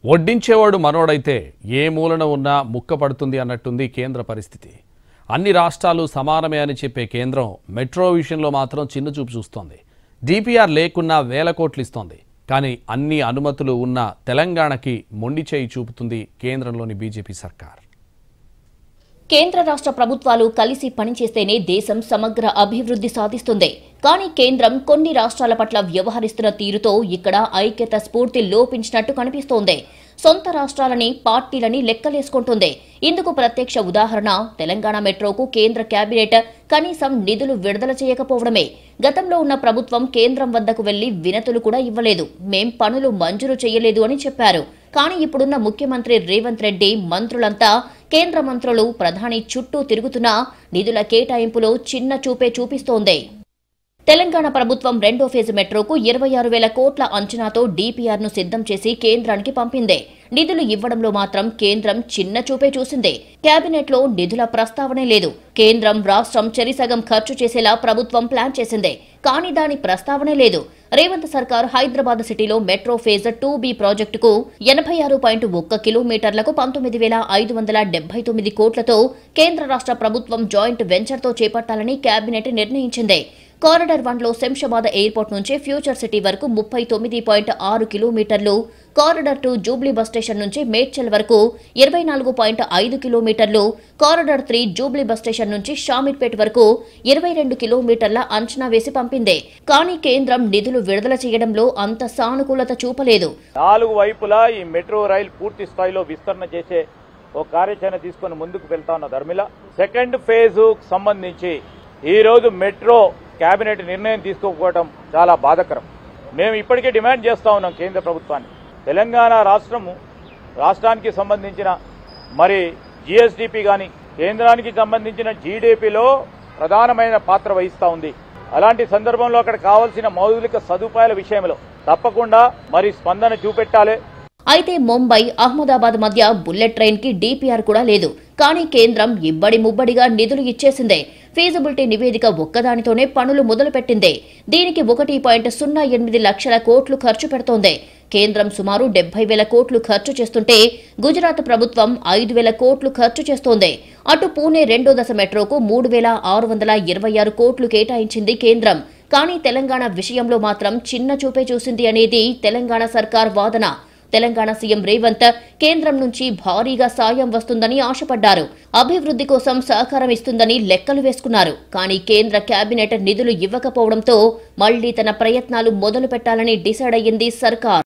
వడ్డించేవాడు మనోడైతే ఏ మూలన ఉన్నా ముక్క పడుతుంది అన్నట్టుంది కేంద్ర పరిస్థితి. అన్ని రాష్ట్రాలు సమానమే అని చెప్పే కేంద్రం మెట్రో విషయంలో మాత్రం చిన్నచూపు చూస్తోంది. డిపిఆర్ లేకున్నా వేల కోట్లు ఇస్తోంది. కానీ అన్ని అనుమతులు ఉన్న తెలంగాణకి మొండి చేయి చూపుతుంది కేంద్రంలోని బీజేపీ సర్కార్. కేంద్ర రాష్ట్ర ప్రభుత్వాలు కలిసి పనిచేస్తేనే దేశం సమగ్ర అభివృద్ధి సాధిస్తుంది. కానీ కేంద్రం కొన్ని రాష్ట్రాల పట్ల వ్యవహరిస్తున్న తీరుతో ఇక్కడ ఐక్యత స్ఫూర్తి లోపించినట్టు కనిపిస్తోంది. సొంత రాష్ట్రాలని పార్టీలని లెక్కలేసుకుంటుంది. ఇందుకు ప్రత్యక్ష ఉదాహరణ తెలంగాణ మెట్రోకు కేంద్ర కేబినెట్ కనీసం నిధులు విడుదల చేయకపోవడమే. గతంలో ఉన్న ప్రభుత్వం కేంద్రం వద్దకు వెళ్లి వినతులు కూడా ఇవ్వలేదు, మేం పనులు మంజూరు చేయలేదు అని చెప్పారు. కానీ ఇప్పుడున్న ముఖ్యమంత్రి రేవంత్ రెడ్డి మంత్రులంతా కేంద్ర మంత్రులు ప్రధాని చుట్టూ తిరుగుతున్నా నిధుల కేటాయింపులో చిన్న చూపే చూపిస్తోంది. తెలంగాణ ప్రభుత్వం రెండో ఫేజ్ మెట్రోకు 26,000 కోట్ల అంచనాతో డిపిఆర్ ను సిద్ధం చేసి కేంద్రానికి పంపింది. నిధులు ఇవ్వడంలో మాత్రం కేంద్రం చిన్న చూపే చూసింది. కేబినెట్ లో నిధుల ప్రస్తావనే లేదు. కేంద్రం రాష్ట్రం చెరిసగం ఖర్చు చేసేలా ప్రభుత్వం ప్లాన్ చేసింది. కానీ దాని ప్రస్తావనే లేదు. రేవంత్ సర్కార్ హైదరాబాద్ సిటీలో మెట్రో ఫేజ్ 2B ప్రాజెక్టుకు 86.1 కిలోమీటర్లకు 19,579 కోట్లతో కేంద్ర రాష్ట్ర ప్రభుత్వం జాయింట్ వెంచర్తో చేపట్టాలని కేబినెట్ నిర్ణయించింది. కారిడార్ 1లో శంషాబాద్ ఎయిర్పోర్ట్ నుంచి ఫ్యూచర్ సిటీ వరకు 39.6 కిలోమీటర్లు, కారిడార్ 2 జూబ్లీ బస్ స్టేషన్ నుంచి మేడ్చల్ వరకు 24.5 కిలోమీటర్లు, కారిడార్ 3 జూబ్లీ బస్ స్టేషన్ నుంచి షామీర్పేట్ వరకు 22 కిలోమీటర్ల అంచనా వేసి పంపింది. కానీ కేంద్రం నిధులు విడుదల చేయడంలో అంత సానుకూలత చూపలేదు. 4 వైపులా ఈ మెట్రో రైలు పూర్తి స్థాయిలో విస్తరణ చేసే ఒక కార్యాచరణ తీసుకుని ముందుకు వెళ్తా ఉన్న ధర్మిల సెకండ్ ఫేజ్ సంబంధించి ఈ రోజు మెట్రో కేబినెట్ నిర్ణయం తీసుకోకపోవడం చాలా బాధాకరం. మేము ఇప్పటికే డిమాండ్ చేస్తా ఉన్నాం కేంద్ర ప్రభుత్వాన్ని. తెలంగాణ రాష్ట్రానికి సంబంధించిన మరి జిఎస్డిపి కానీ కేంద్రానికి సంబంధించిన జీడిపిలో ప్రధానమైన పాత్ర వహిస్తూ ఉంది. అలాంటి సందర్భంలో అక్కడ కావాల్సిన మౌలిక సదుపాయాల విషయంలో తప్పకుండా మరి స్పందన చూపెట్టాలి. అయితే ముంబై అహ్మదాబాద్ మధ్య బుల్లెట్ ట్రైన్ కి డిపిఆర్ కూడా లేదు. కానీ కేంద్రం ఇబ్బడి ముబ్బడిగా నిధులు ఇచ్చేసిందే. ఫీజిబిలిటీ నివేదిక ఒక్కదానితోనే పనులు మొదలుపెట్టింది. దీనికి 1.08 లక్షల కోట్లు ఖర్చు పెడుతోంది. కేంద్రం సుమారు 70,000 కోట్లు ఖర్చు చేస్తుంటే గుజరాత్ ప్రభుత్వం 5,000 కోట్లు ఖర్చు చేస్తోంది. అటు పూణే రెండో దశ మెట్రోకు 3,626 కోట్లు కేటాయించింది కేంద్రం. కానీ తెలంగాణ విషయంలో మాత్రం చిన్న చూపే చూసింది అనేది తెలంగాణ సర్కార్ వాదన. తెలంగాణ సీఎం రేవంత్ కేంద్రం నుంచి భారీగా సాయం వస్తుందని ఆశపడ్డారు. అభివృద్ధి కోసం సహకారం ఇస్తుందని లెక్కలు వేసుకున్నారు. కానీ కేంద్ర కేబినెట్ నిధులు ఇవ్వకపోవడంతో మళ్లీ తన ప్రయత్నాలు మొదలు పెట్టాలని డిసైడ్ అయ్యింది సర్కార్.